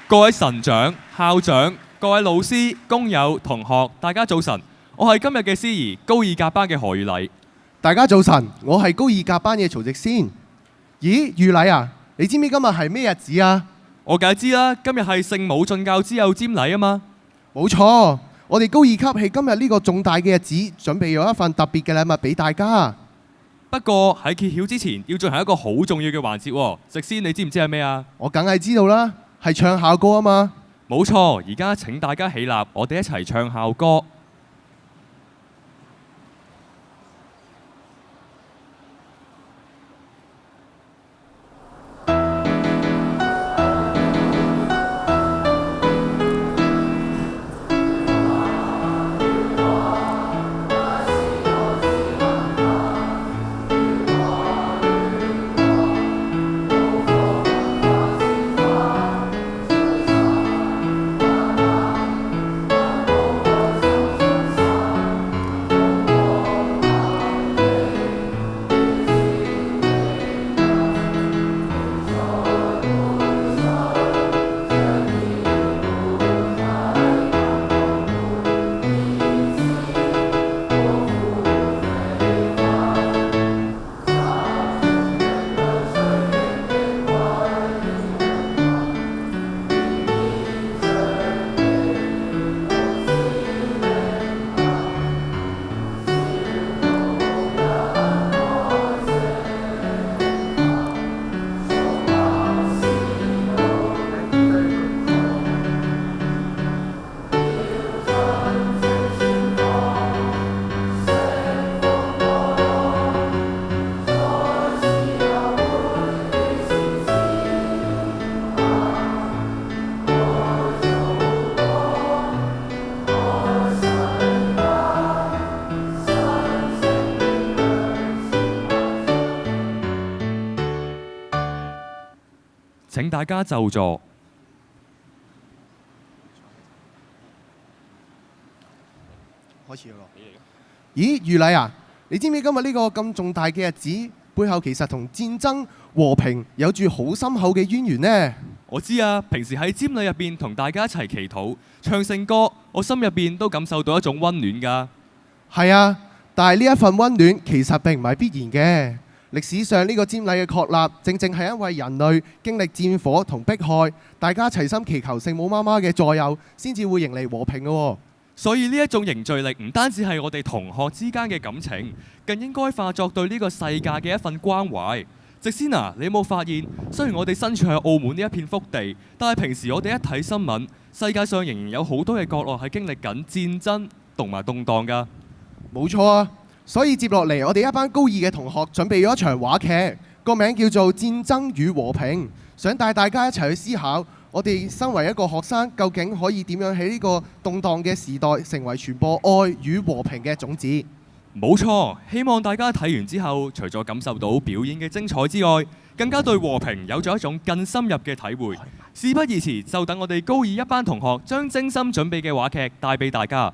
各位神長、校長、各位老師、工友、同學，大家早晨。我係今日嘅司儀，高二甲班嘅何宇禮。大家早晨，我係高二甲班嘅曹植先。咦，宇禮啊，你知唔知今日係咩日子啊？我梗係知啦，今日係聖母進教之佑瞻禮啊嘛。冇錯，我哋高二級係今日呢個重大嘅日子，準備咗一份特別嘅禮物俾大家。不過喺揭曉之前，要進行一個好重要嘅環節喎。植先，你知唔知係咩啊？我梗係知道啦，係唱校歌啊嘛。冇錯，而家請大家起立，我哋一齊唱校歌。請大家就座。開始啦！咦，宇禮啊，你知唔知今日呢個咁重大嘅日子背後其實同戰爭和平有住好深厚嘅淵源呢？我知啊，平時喺瞻禮入邊同大家一齊祈禱、唱聖歌，我心入邊都感受到一種溫暖㗎。係啊，但係呢一份溫暖其實並唔係必然嘅。歷史上呢個瞻禮嘅確立，正正係因為人類經歷戰火同迫害，大家齊心祈求聖母媽媽嘅助佑，先至會迎嚟和平嘅喎。所以呢一種凝聚力唔單止係我哋同學之間嘅感情，更應該化作對呢個世界嘅一份關懷。植先啊，你有冇發現？雖然我哋身處喺澳門呢一片福地，但係平時我哋一睇新聞，世界上仍然有好多嘅角落係經歷緊戰爭同埋動盪㗎。冇錯啊！所以接落嚟，我哋一班高二嘅同學準備咗一場話劇，個名叫做《戰爭與和平》，想帶大家一齊去思考，我哋身為一個學生，究竟可以點樣喺呢個動盪嘅時代，成為傳播愛與和平嘅種子。冇錯，希望大家睇完之後，除咗感受到表演嘅精彩之外，更加對和平有咗一種更深入嘅體會。事不宜遲，就等我哋高二一班同學將精心準備嘅話劇帶俾大家。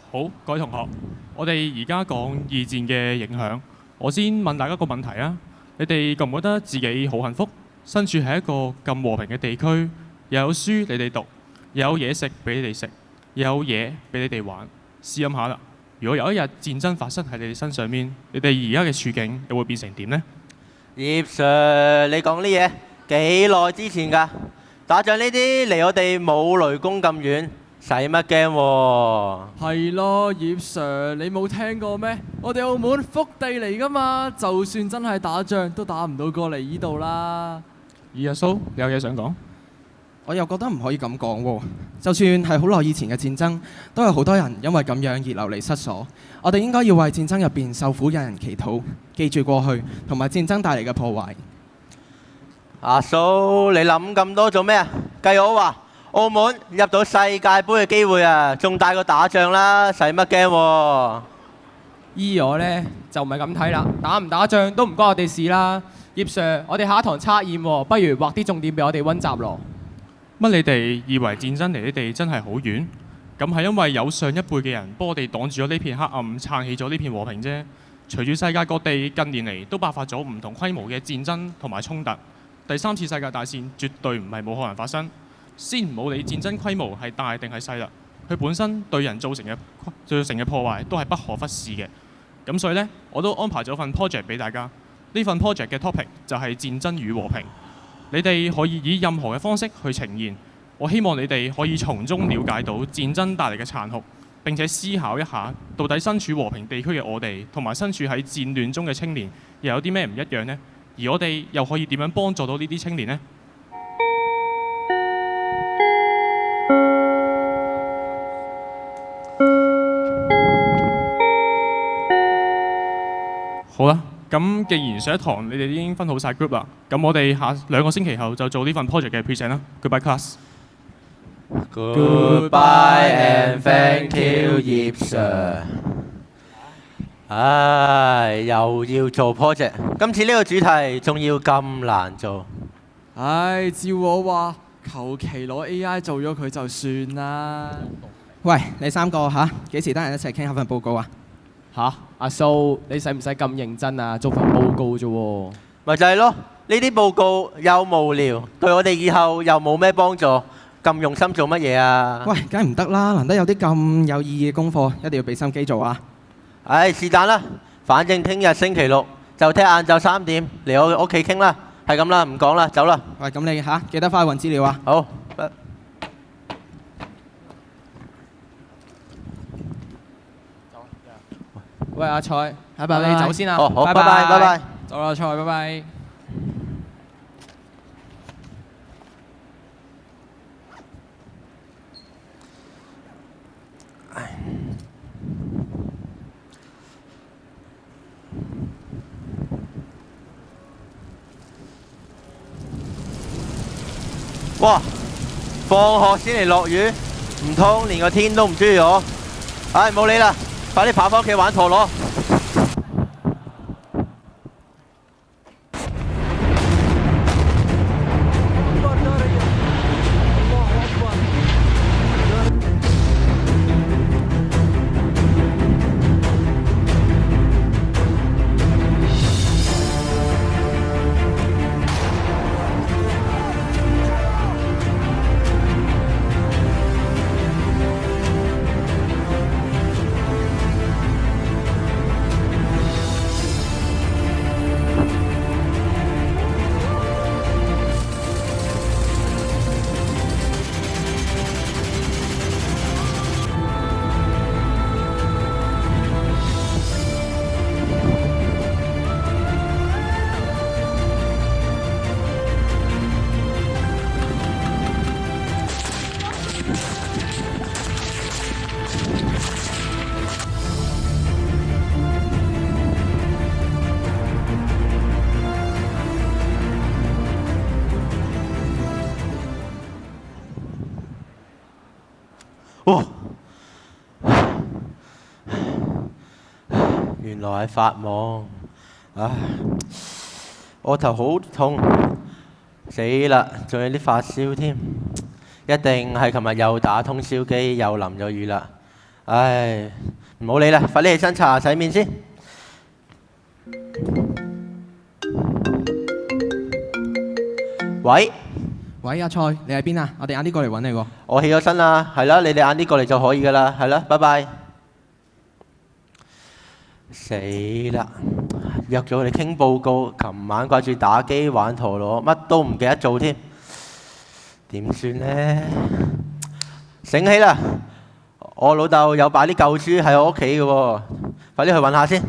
好，各位同學，我哋而家講二戰嘅影響。我先問大家一個問題啊，你哋覺唔覺得自己好幸福？身處喺一個咁和平嘅地區，又有書你哋讀，又有嘢食俾你哋食，又有嘢俾你哋玩。試諗下啦，如果有一日戰爭發生喺你哋身上面，你哋而家嘅處境又會變成點呢？葉 Sir，你講啲嘢幾耐之前㗎？打仗呢啲離我哋冇雷公咁遠。使乜驚喎？係咯，葉 Sir，你冇聽過咩？我哋澳門福地嚟噶嘛，就算真係打仗都打唔到過嚟呢度啦。阿蘇，你有嘢想講？我又覺得唔可以咁講喎。就算係好耐以前嘅戰爭，都有好多人因為咁樣而流離失所。我哋應該要為戰爭入邊受苦嘅人祈禱，記住過去同埋戰爭帶嚟嘅破壞。阿蘇，你諗咁多做咩啊？計我話，澳門入到世界盃嘅機會啊，仲大過打仗啦，使乜驚喎？依我呢，就唔係咁睇啦，打唔打仗都唔關我哋事啦。葉 Sir，我哋下一堂測驗喎，不如畫啲重點俾我哋温習咯。乜你哋以為戰爭離你哋真係好遠？咁係因為有上一輩嘅人幫我哋擋住咗呢片黑暗，撐起咗呢片和平啫。隨住世界各地近年嚟都爆發咗唔同規模嘅戰爭同埋衝突，第三次世界大戰絕對唔係冇可能發生。先唔好理戰爭規模係大定係細啦，佢本身對人造成嘅破壞都係不可忽視嘅。咁所以呢，我都安排咗份 project 俾大家。呢份 project 嘅 topic 就係戰爭與和平。你哋可以以任何嘅方式去呈現。我希望你哋可以從中了解到戰爭帶嚟嘅殘酷，並且思考一下，到底身處和平地區嘅我哋，同埋身處喺戰亂中嘅青年，又有啲咩唔一樣呢？而我哋又可以點樣幫助到呢啲青年呢？好啦，咁既然上一堂你哋已經分好晒 group 啦，咁我哋下2個星期後就做呢份 project 嘅 present 啦。Goodbye class。Goodbye and thank you， 葉 Sir。唉，又要做 project，今次呢個主題仲要咁難做。唉，照我話，求其攞 AI 做咗佢就算啦。喂，你3個嚇幾時得閒一齊傾下份報告啊？吓，阿蘇，你使唔使咁認真啊？做份報告啫喎。咪就係咯，呢啲報告又無聊，對我哋以後又冇咩幫助，咁用心做乜嘢啊？喂，梗係唔得啦！難得有啲咁有意義嘅功課，一定要俾心機做啊！唉，是但啦，反正聽日星期6就聽晏晝3點嚟我屋企傾啦，係咁啦，唔講啦，走啦。喂，咁你嚇記得翻去揾資料啊！好。喂，阿蔡，拜拜你走先啦。哦，好，拜拜，拜拜。走啦，蔡，拜拜。哇！放學先嚟落雨，唔通連個天都唔中意我？唉，冇理啦，快啲跑返屋企玩陀螺。哇！原來係發夢，唉，我頭好痛，死啦！仲有啲發燒添，一定係琴日又打通宵機，又淋咗雨啦。唉，唔好理啦，快啲起身刷牙洗面先。喂，喂，阿蔡，你喺邊啊？我哋晏啲過嚟揾你喎。我起咗身啦，係啦，你哋晏啲過嚟就可以噶啦，係啦，拜拜。死啦！約咗佢哋傾報告，琴晚掛住打機玩陀螺，乜都唔記得做添，點算呢？醒起啦！我老豆有擺啲舊書喺我屋企嘅喎，快啲去揾下先。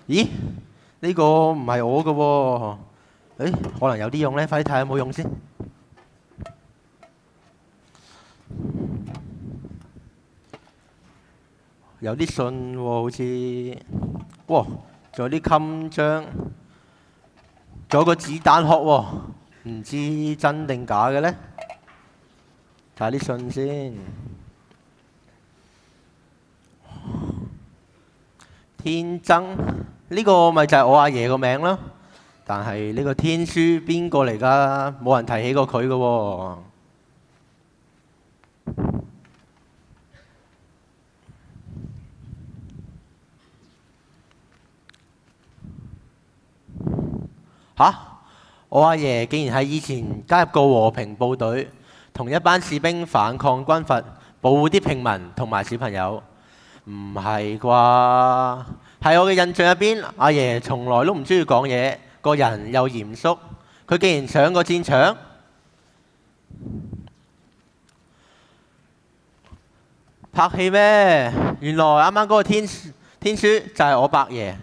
咦？呢個唔係我嘅喎，可能有啲用呢，快啲睇下有冇用先。有啲信喎，好似，哇，仲有啲襟章，仲有個子彈殼喎，唔知真定假嘅呢？睇下啲信先。天增呢個咪就係我阿爺個名咯，但係呢個天書邊個嚟㗎？冇人提起過佢嘅喎。嚇！我阿爺竟然喺以前加入過和平部隊，同一班士兵反抗軍閥，保護啲平民同埋小朋友。唔係啩？喺我嘅印象入邊，阿爺從來都唔中意講嘢，個人又嚴肅。佢竟然上過戰場？拍戲咩？原來啱啱嗰個天書就係我伯爺。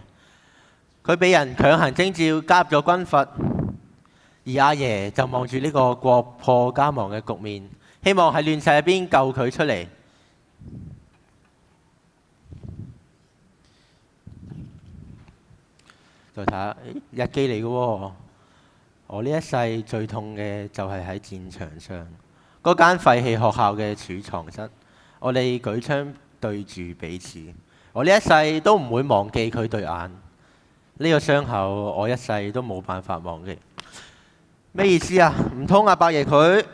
佢俾人強行徵召加入咗軍閥，而阿爺就望住呢個國破家亡嘅局面，希望喺亂世入邊救佢出嚟。再睇下日記嚟嘅喎，我呢一世最痛嘅就係喺戰場上嗰間廢棄學校嘅儲藏室，我哋舉槍對住彼此，我呢一世都唔會忘記佢對眼。呢個傷口我一世都冇辦法忘記。咩意思啊？唔通阿伯爺佢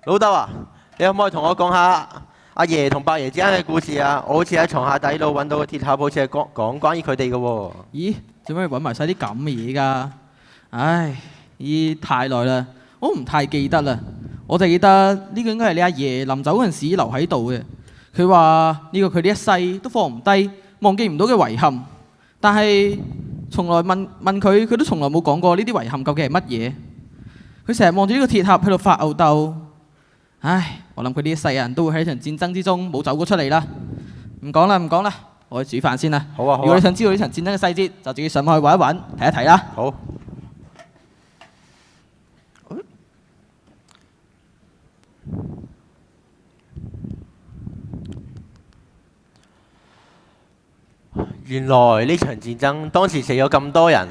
老豆啊？你可唔可以同我講下阿爺同伯爺之間嘅故事啊？我好似喺床下底度揾到個鐵盒，好似係講關於佢哋嘅喎。咦？點解要揾埋晒啲咁嘅嘢㗎？唉，咦，太耐啦，我唔太記得啦。我就記得呢個應該係你阿爺臨走嗰陣時留喺度嘅。佢話呢個佢呢一世都放唔低、忘記唔到嘅遺憾，但係從來問佢，佢都從來冇講過呢啲遺憾究竟係乜嘢。佢成日望住呢個鐵盒喺度發吽竇。唉，我諗佢呢一世人都會喺場戰爭之中冇走過出嚟啦。唔講啦，唔講啦，我去煮飯先啦。好啊，好啊。如果你想知道呢場戰爭嘅細節，就自己上網去揾一揾、睇一睇啦。好。原來呢場戰爭當時死咗咁多人，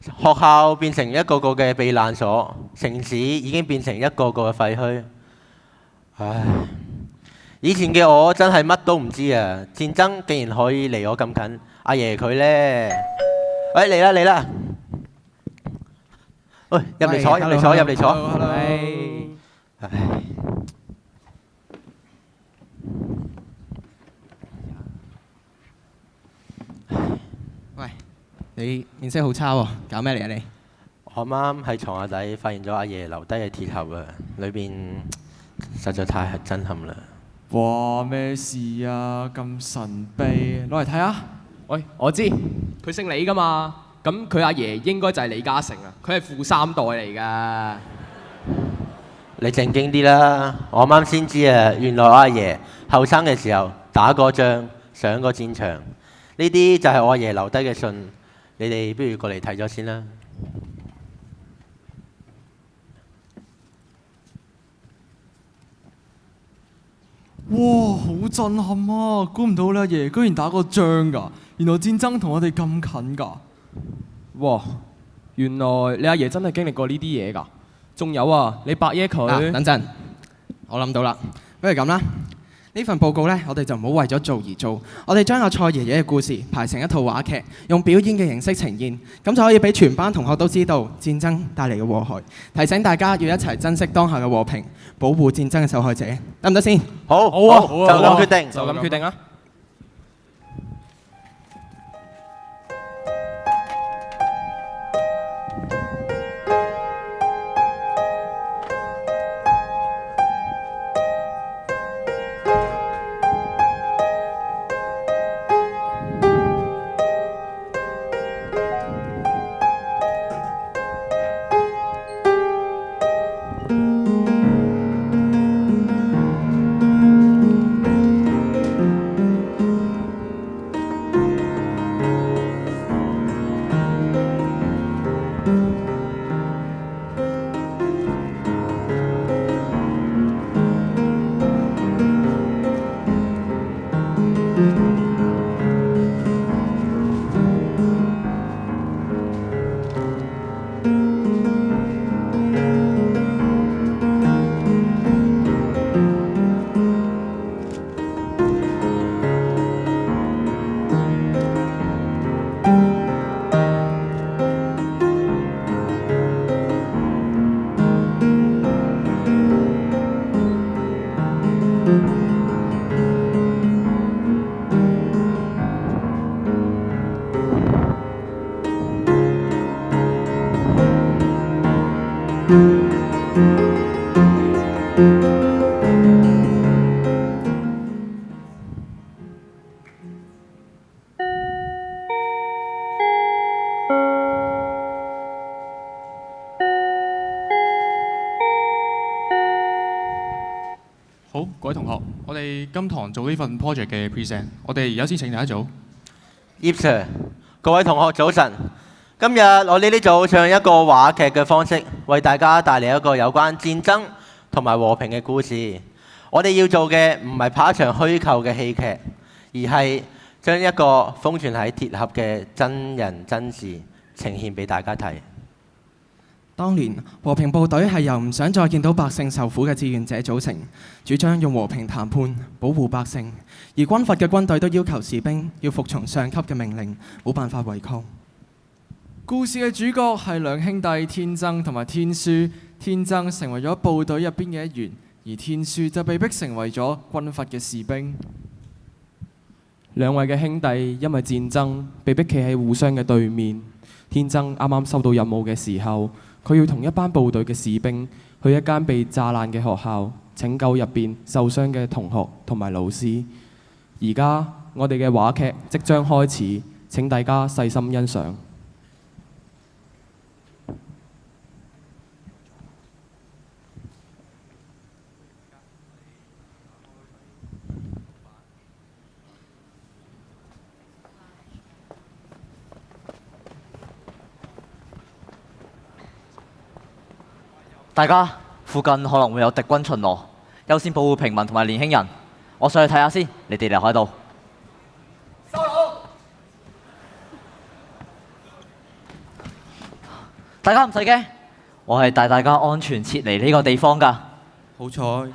學校變成一個個嘅避難所，城市已經變成一個個嘅廢墟。唉，以前嘅我真係乜都唔知啊！戰爭竟然可以離我咁近，阿爺佢呢？喂，嚟啦嚟啦！喂，入嚟坐，入嚟坐，入嚟坐。唉。喂，你面色好差喎，搞咩嚟啊你？我啱啱喺床下底發現咗阿爺留低嘅鐵盒啊，裏邊實在太震撼啦！哇，咩事啊？咁神秘，攞嚟睇下。喂，我知佢姓李噶嘛，咁佢阿爺應該就係李嘉誠啊，佢係富三代嚟噶。你正經啲啦！我啱啱先知啊，原來我阿爺後生嘅時候打過仗，上過戰場。呢啲就係我阿爺留低嘅信，你哋不如過嚟睇咗先啦。哇，好震撼啊！估唔到你阿爺居然打過仗㗎，原來戰爭同我哋咁近㗎。哇，原來你阿爺真係經歷過呢啲嘢㗎。仲有啊，你伯爺佢。等陣，我諗到啦，不如咁啦。呢份報告呢，我哋就唔好為咗做而做，我哋將阿蔡爺爺嘅故事排成一套話劇，用表演嘅形式呈現，咁就可以俾全班同學都知道戰爭帶嚟嘅禍害，提醒大家要一齊珍惜當下嘅和平，保護戰爭嘅受害者，得唔得先？好，好啊，就咁決定，就咁決定啊！位同學，我哋今堂做呢份 project 嘅 present，我哋而家先請第一組。葉 Sir，各位同學早晨。今日我呢啲組唱一個話劇嘅方式，為大家帶嚟一個有關戰爭同埋和平嘅故事。我哋要做嘅唔係拍一場虛構嘅戲劇，而係將一個封存喺鐵盒嘅真人真事呈現俾大家睇。當年和平部隊係由唔想再見到百姓受苦嘅志願者組成，主張用和平談判保護百姓，而軍閥嘅軍隊都要求士兵要服從上級嘅命令，冇辦法違抗。故事嘅主角係兩兄弟天增同埋天書，天增成為咗部隊入邊嘅一員，而天書就被逼成為咗軍閥嘅士兵。兩位嘅兄弟因為戰爭被逼企喺互相嘅對面。天增啱啱收到任務嘅時候，佢要同一班部隊嘅士兵去一間被炸爛嘅學校，拯救入邊受傷嘅同學同埋老師。而家我哋嘅話劇即將開始，請大家細心欣賞。大家，附近可能會有敵軍巡邏，優先保護平民同埋年輕人。我上去睇下先，你哋留喺度。收樓！大家唔使驚，我係帶大家安全撤離呢個地方㗎。好彩，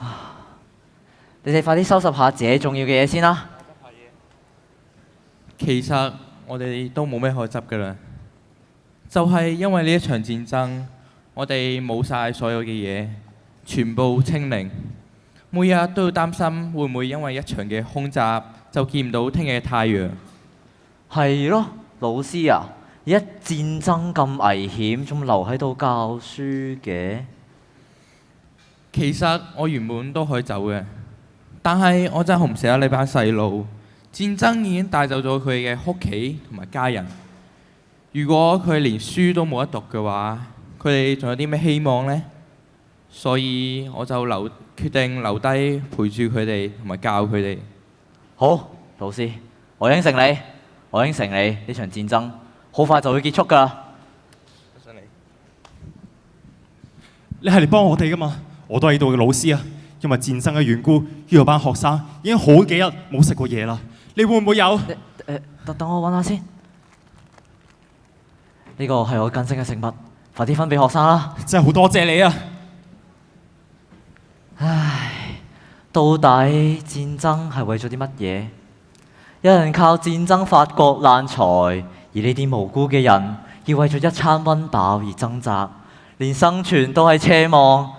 你哋快啲收拾下自己重要嘅嘢先啦。其實我哋都冇咩可執㗎啦，就係因為呢一場戰爭。我哋冇晒所有嘅嘢，全部清零。每日都要擔心會唔會因為一場嘅空襲就見唔到聽日嘅太陽。係咯，老師啊，而家戰爭咁危險，仲留喺度教書嘅？其實我原本都可以走嘅，但係我真係好唔捨得呢班細路。戰爭已經帶走咗佢嘅屋企同埋家人。如果佢連書都冇得讀嘅話，佢哋仲有啲咩希望呢？所以我就決定留低陪住佢哋同埋教佢哋。好，老師，我應承你，呢場戰爭好快就會結束㗎啦。你係嚟幫我哋㗎嘛？我都係呢度嘅老師啊。因為戰爭嘅緣故，呢度班學生已經好幾日冇食過嘢啦。你會唔會有？等我揾下先。呢個係我更新嘅食物。快啲分俾學生啦！真係好多謝你啊！唉，到底戰爭係為咗啲乜嘢？有人靠戰爭發國難財，而呢啲無辜嘅人要為咗一餐溫飽而掙扎，連生存都係奢望。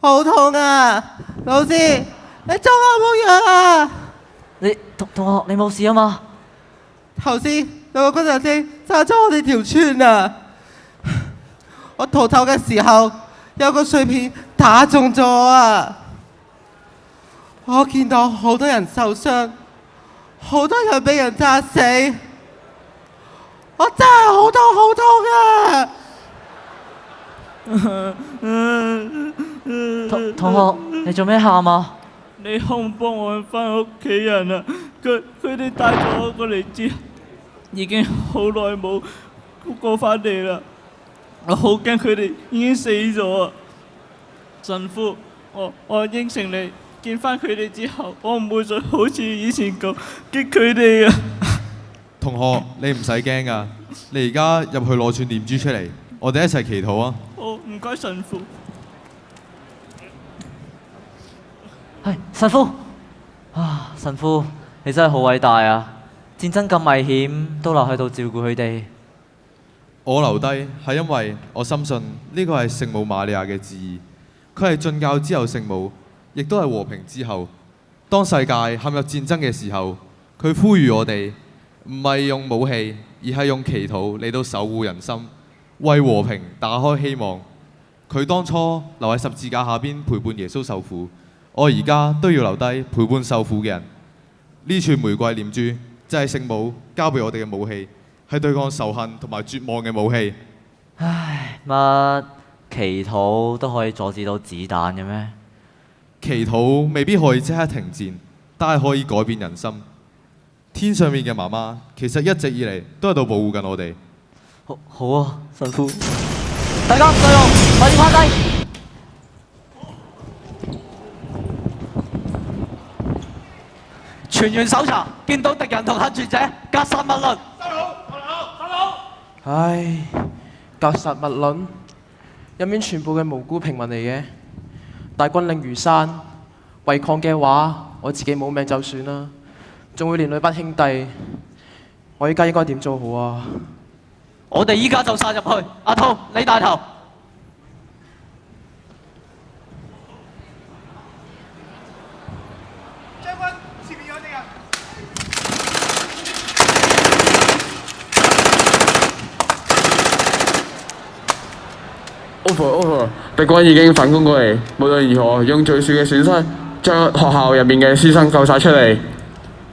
好痛啊！老師，你仲有冇藥啊？同學，你冇事啊嘛？頭先有個軍人先炸咗我哋條村啊！我逃走嘅時候，有個碎片打中咗啊！我見到好多人受傷，好多人俾人炸死，我真係好痛啊！同學，你做咩喊啊？你可唔幫我翻屋企人啊？佢哋帶咗我過嚟之後，已經好耐冇過翻嚟啦。我好驚佢哋已經死咗啊！神父，我應承你，見翻佢哋之後，我唔會再好似以前咁激佢哋啊！同學，你唔使驚噶，你而家入去攞串念珠出嚟，我哋一齊祈禱啊！好，唔該神父。係神父啊！神父，你真係好偉大啊！戰爭咁危險，都留喺度照顧佢哋。我留低係因為我深信呢個係聖母瑪利亞嘅旨意，佢係進教之後聖母，亦都係和平之後。當世界陷入戰爭嘅時候，佢呼籲我哋唔係用武器，而係用祈禱嚟到守護人心，為和平打開希望。佢當初留喺十字架下邊陪伴耶穌受苦，我而家都要留低陪伴受苦嘅人。呢串玫瑰念珠就係聖母交俾我哋嘅武器，係對抗仇恨同埋絕望嘅武器。唉，乜祈禱都可以阻止到子彈嘅咩？祈禱未必可以即刻停戰，但係可以改變人心。天上面嘅媽媽其實一直以嚟都喺度保護緊我哋。好啊，神父。大家唔對路，快啲趴低！全員搜查，見到敵人同行住者，格殺勿論。唉，格殺勿論，入面全部嘅無辜平民嚟嘅。大軍令如山，違抗嘅話，我自己冇命就算啦，仲會連累班兄弟。我依家應該點做好啊？我哋依家就殺入去。阿濤，你帶頭。將軍，前面有敵人。Over， 敵軍已經反攻過嚟，無論如何用最少嘅損失，將學校入面嘅師生救晒出嚟。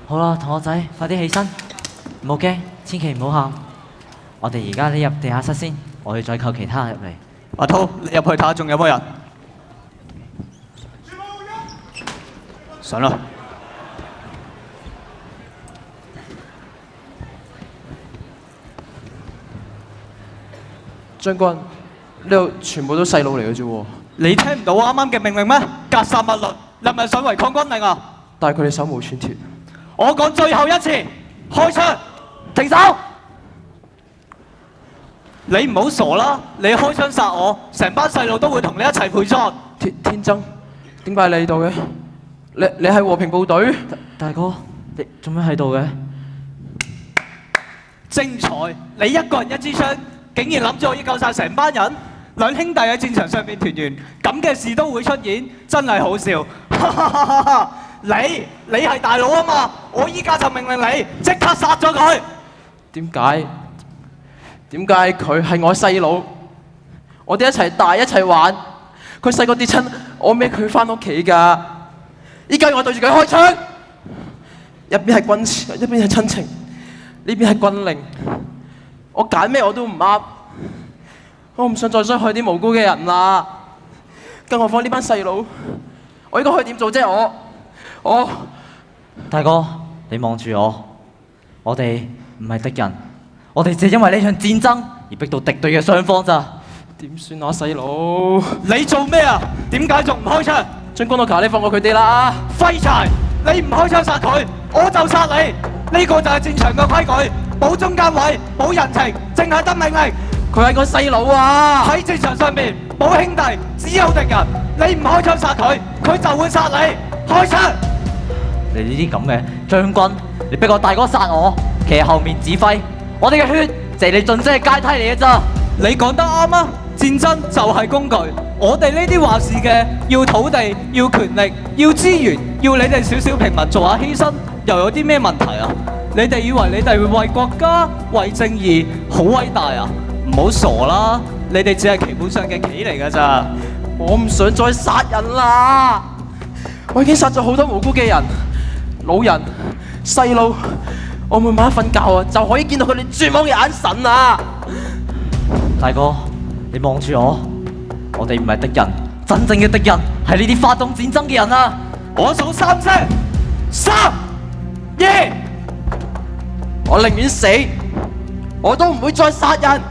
好啦，同學仔，快啲起身，唔好驚，千祈唔好喊。我哋而家匿入地下室先，我哋再扣其他人入嚟。阿濤，你入去睇下仲有冇人。上啦！將軍，呢度全部都細路嚟嘅啫喎。你聽唔到啱啱嘅命令咩？格殺勿論，你係咪想違抗軍令啊？但係佢哋手無寸鐵。我講最後一次，開槍！停手！你唔好傻啦！你開槍殺我，成班細路都會同你一齊陪葬。天真，點解你喺度嘅？你係和平部隊？大哥，你做咩喺度嘅？精彩！你一個人一支槍，竟然諗住可以救晒成班人？兩兄弟喺戰場上面團圓，咁嘅事都會出現，真係好笑！你係大佬啊嘛！我依家就命令你即刻殺咗佢！點解佢係我細佬？我哋一齊大一齊玩，佢細個跌親，我孭佢翻屋企㗎。依家我對住佢開槍，一邊係軍事，一邊係親情，呢邊係軍令，我揀咩我都唔啱。我唔想再傷害啲無辜嘅人啦，更何況呢班細佬，我應該可以點做啫？我大哥，你望住我哋唔係敵人，我哋只係因為呢場戰爭而逼到敵對嘅雙方咋。點算啊，細佬？你做咩啊？點解仲唔開槍？將軍，我求你放過佢哋啦！廢柴！你唔開槍殺佢，我就殺你！呢個就係戰場嘅規矩，冇中間位，冇人情，淨係得命令。佢係個細佬啊！喺戰場上面冇兄弟，只有敵人。你唔開槍殺佢，佢就會殺你。開槍！你呢啲咁嘅將軍，你逼我大哥殺我，企喺後面指揮，我哋嘅血借你盡職嘅階梯嚟嘅咋？你講得啱啊！戰爭就係工具，我哋呢啲話事嘅要土地、要權力、要資源，要你哋少少平民做下犧牲，又有啲咩問題啊？你哋以為你哋為國家、為正義好偉大啊？唔好傻啦！你哋只係棋盤上嘅棋嚟㗎咋。我唔想再殺人啦！我已經殺咗好多無辜嘅人，老人、細路，我每晚瞓覺啊，就可以見到佢哋絕望嘅眼神啊！大哥，你望住我哋唔係敵人，真正嘅敵人係呢啲發動戰爭嘅人啊！我數3聲，3、2，我寧願死，我都唔會再殺人。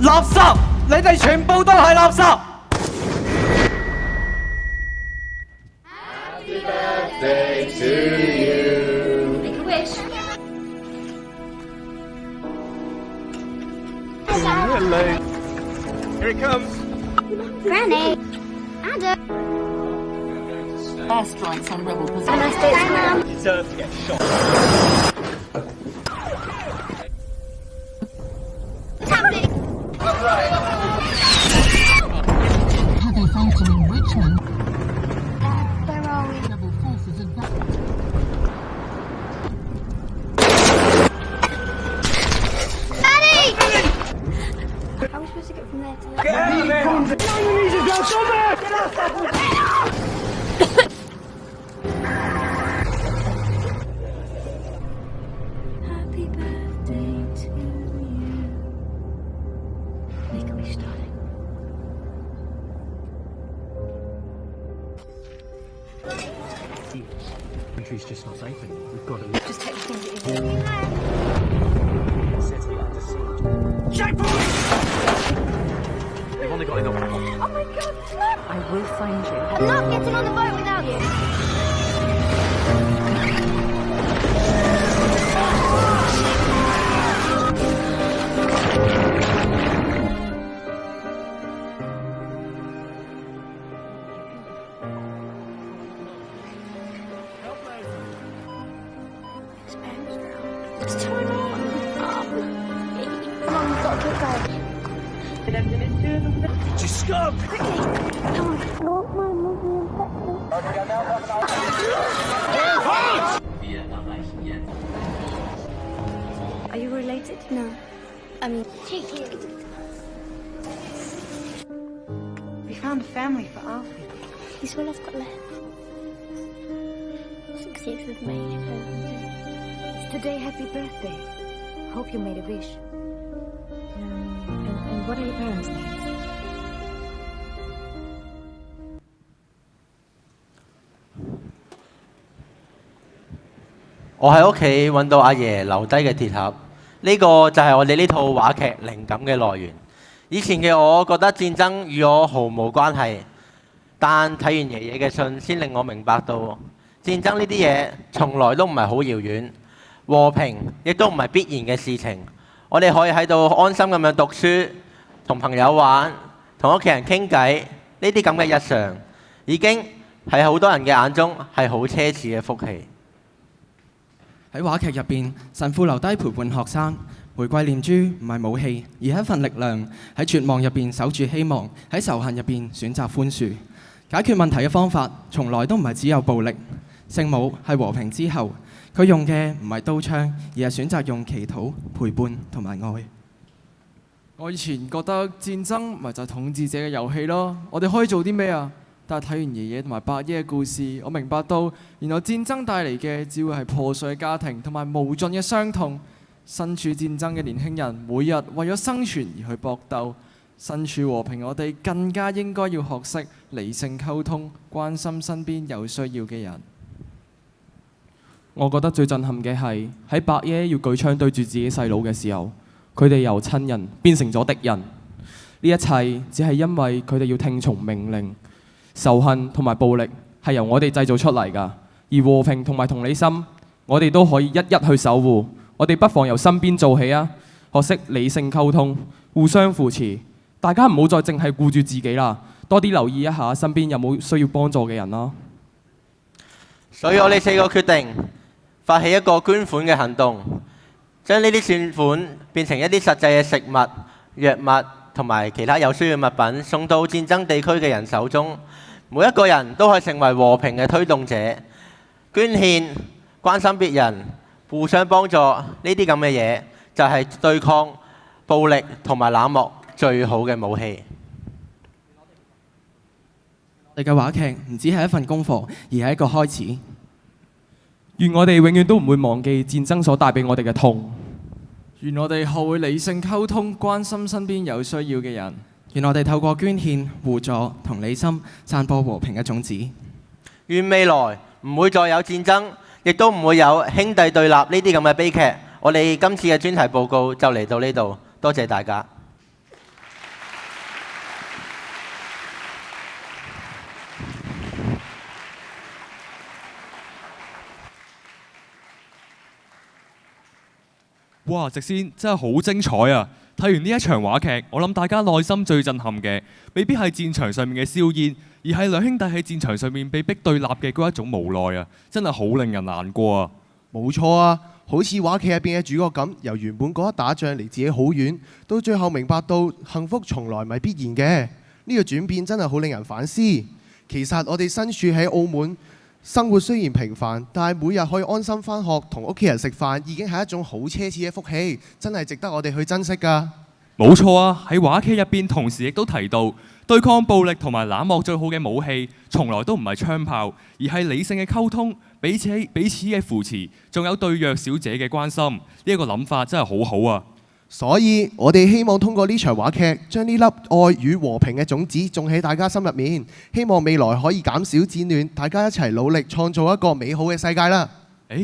垃圾！你哋全部都係垃圾！Happy birthday to you. Make a wish. Hello. Here it comes. Granny. Adam. Airstrikes on rebel positions. Have a nice day, Mum. You deserve to get shot. Heavy fighting in Richmond. Where are we? Rebel forces advance. Daddy! How are we supposed to get from there to there? Get out of there! No, you need to go somewhere! Get out! Country's just not safe anymore. We've got to Just take the things that you set it under siege. Jack boys! They've only got enough. Oh my God, look! I will find you. I'm not getting on the boat without you. What's going on? Mum, got a good guy. Just scum! Quickly! Come on. I want my mummy and Are you related? No. I mean, We found a family for Alfie. he's all I've got left. 6th of May. Today, happy birthday. Hope you made a wish. And what are your parents' names?我喺屋企揾到阿爺留低嘅鐵盒，呢個就係我哋呢套話劇靈感嘅來源。以前嘅我覺得戰爭與我毫無關係，但睇完爺爺嘅信先令我明白到戰爭呢啲嘢從來都唔係好遙遠，和平亦都唔係必然嘅事情。我哋可以喺度安心咁樣讀書，同朋友玩，同屋企人傾偈，呢啲咁嘅日常已經喺好多人嘅眼中係好奢侈嘅福氣。喺話劇入邊，神父留低陪伴學生。玫瑰念珠唔係武器，而係一份力量。喺絕望入邊守住希望，喺仇恨入邊選擇寬恕。解決問題嘅方法，從來都唔係只有暴力。聖母係和平之後，佢用嘅唔係刀槍，而係選擇用祈禱、陪伴同埋愛。我以前覺得戰爭咪就係統治者嘅遊戲咯，我哋可以做啲咩啊？但係睇完爺爺同埋伯爺嘅故事，我明白到原來戰爭帶嚟嘅只會係破碎嘅家庭同埋無盡嘅傷痛。身處戰爭嘅年輕人，每日為咗生存而去搏鬥。身處和平，我哋更加應該要學識理性溝通，關心身邊有需要嘅人。我覺得最震撼嘅係喺伯爺要舉槍對住自己細佬嘅時候，佢哋由親人變成咗敵人。呢一切只係因為佢哋要聽從命令。仇恨同埋暴力係由我哋製造出嚟㗎，而和平同埋同理心，我哋都可以一一去守護。我哋不妨由身邊做起啊！學識理性溝通，互相扶持，大家唔好再淨係顧住自己啦，多啲留意一下身邊有冇需要幫助嘅人啦。所以我哋4個決定發起一個捐款嘅行動，將呢啲善款變成一啲實際嘅食物、藥物同埋其他有需要嘅物品，送到戰爭地區嘅人手中。每一個人都可以成為和平嘅推動者，捐獻、關心別人、互相幫助呢啲咁嘅嘢，就係對抗暴力同埋冷漠最好嘅武器。我哋嘅話劇唔只係一份功課，而係一個開始。願我哋永遠都唔會忘記戰爭所帶俾我哋嘅痛。願我哋學會理性溝通，關心身邊有需要嘅人。願我哋透過捐獻、互助、同理心，散播和平嘅種子。願未來唔會再有戰爭，亦都唔會有兄弟對立呢啲咁嘅悲劇。我哋今次嘅專題報告就嚟到呢度，多謝大家。哇！直先真係好精彩啊！睇完呢一場話劇，我諗大家內心最震撼嘅，未必係戰場上面嘅硝煙，而係兩兄弟喺戰場上面被逼對立嘅嗰一種無奈啊！真係好令人難過啊！冇錯啊，好似話劇入邊嘅主角咁，由原本覺得打仗離自己好遠，到最後明白到幸福從來唔係必然嘅。呢個轉變真係好令人反思。其實我哋身處喺澳門，生活雖然平凡，但係每日可以安心返學，同屋企人食飯，已經係一種好奢侈嘅福氣，真係值得我哋去珍惜㗎。冇錯啊！喺話劇入邊，同時亦都提到對抗暴力同埋冷漠最好嘅武器，從來都唔係槍炮，而係理性嘅溝通、彼此嘅扶持，仲有對弱小者嘅關心。呢一個諗法真係好好啊！所以我哋希望通過呢場話劇，將呢粒愛與和平嘅種子種喺大家心入面，希望未來可以減少戰亂，大家一齊努力創造一個美好嘅世界啦！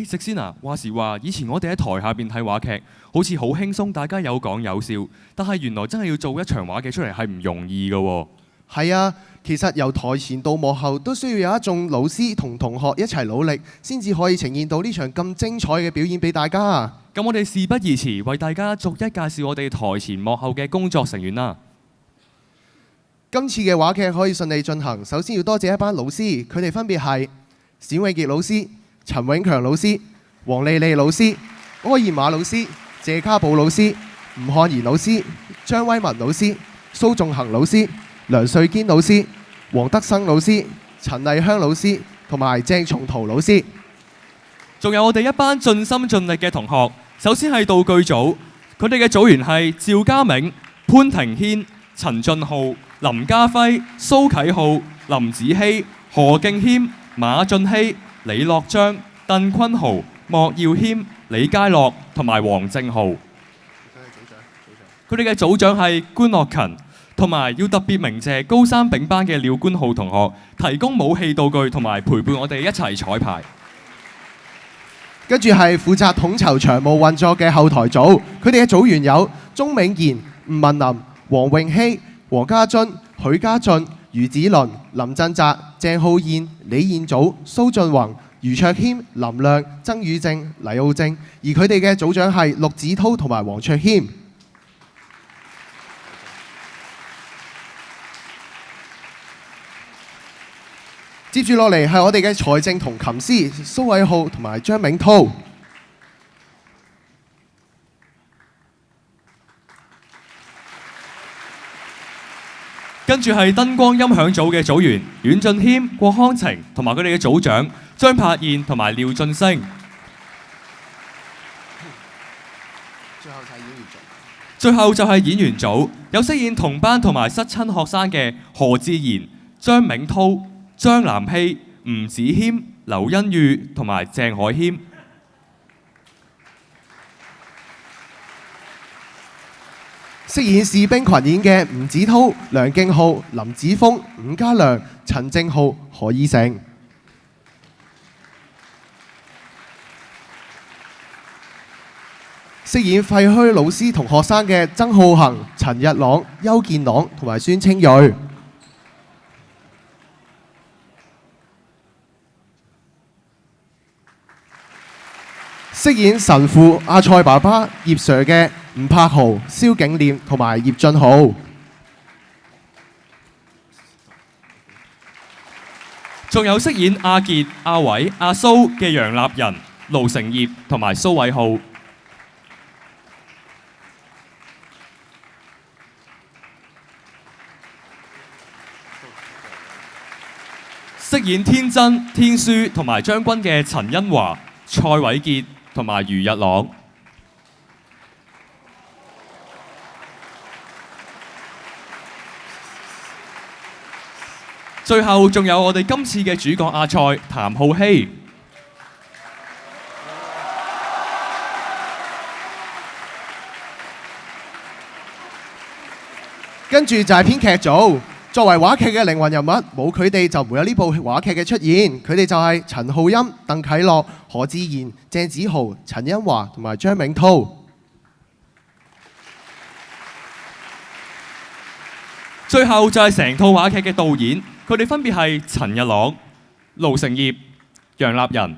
直先啊，話時話，以前我哋喺台下邊睇話劇，好似好輕鬆，大家有講有笑，但係原來真係要做一場話劇出嚟係唔容易嘅喎。係啊，其實由台前到幕後都需要有一眾老師同同學一齊努力，先至可以呈現到呢場咁精彩嘅表演俾大家。咁我哋事不宜遲，為大家逐一介紹我哋台前幕後嘅工作成員啦。今次嘅話劇可以順利進行，首先要多謝一班老師，佢哋分別係冼永傑老師、陳永強老師、黃莉莉老師、柯燕瑪老師、謝家寶老師、吳漢賢老師、張威文老師、蘇仲衡老師、梁瑞堅老師、黃德生老師、陳麗香老師同埋鄭松圖老師。仲有我哋一班盡心盡力嘅同學。首先係道具組，佢哋嘅組員係趙家明、潘庭軒、陳俊浩、林家輝、蘇啟浩、林子希、何敬謙、馬俊熙、李樂章、鄧坤豪、莫耀謙、李佳樂同埋黃正浩。佢哋嘅組長係官樂勤，同埋要特別鳴謝高三丙班嘅廖官浩同學，提供武器道具同埋陪伴我哋一齊彩排。跟住係負責統籌場務運作嘅後台組，佢哋嘅組員有鐘銘賢、吳文林、黃永熙、黃家津、許家俊、余子倫、林振澤、鄭浩燕、李彥祖、蘇俊宏、余卓謙、林亮、曾宇正、黎奧正，而佢哋嘅組長係陸子濤同埋黃卓謙。接住落嚟係我哋嘅財政同琴師蘇偉浩同埋張銘濤。跟住係燈光音響組嘅組員阮俊謙、郭康晴同埋佢哋嘅組長張柏燕同埋廖俊升。最後就係演員組，有飾演同班同埋失親學生嘅何志賢、張銘濤、張南希、吳子謙、劉欣裕同埋鄭海謙。飾演士兵群演嘅吳子濤、梁敬浩、林子峰、伍家良、陳正浩、何以成。飾演廢墟老師同學生嘅曾浩恒、陳日朗、邱健朗同埋孫清睿。飾演神父阿蔡爸爸葉 Sir 嘅吳柏豪、蕭景念同埋葉俊豪。仲有飾演阿傑、阿偉、阿蘇嘅楊立仁、盧成業同埋蘇偉浩。飾演天真、天書同埋將軍嘅陳恩華、蔡偉傑同埋余日朗。最後仲有我哋今次嘅主角阿蔡譚浩希。跟住就係編劇組，作為話劇嘅靈魂人物，冇佢哋就唔會有呢部話劇嘅出現。佢哋就係陳浩欽、鄧啟樂、何志賢、鄭子豪、陳恩華同埋張銘濤。最後就係成套話劇嘅導演，佢哋分別係陳日朗、盧成業、楊立仁。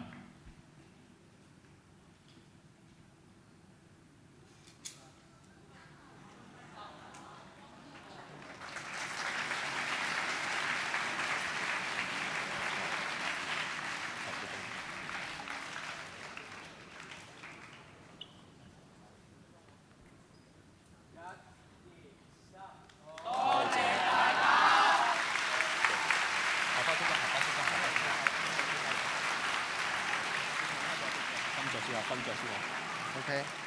OK。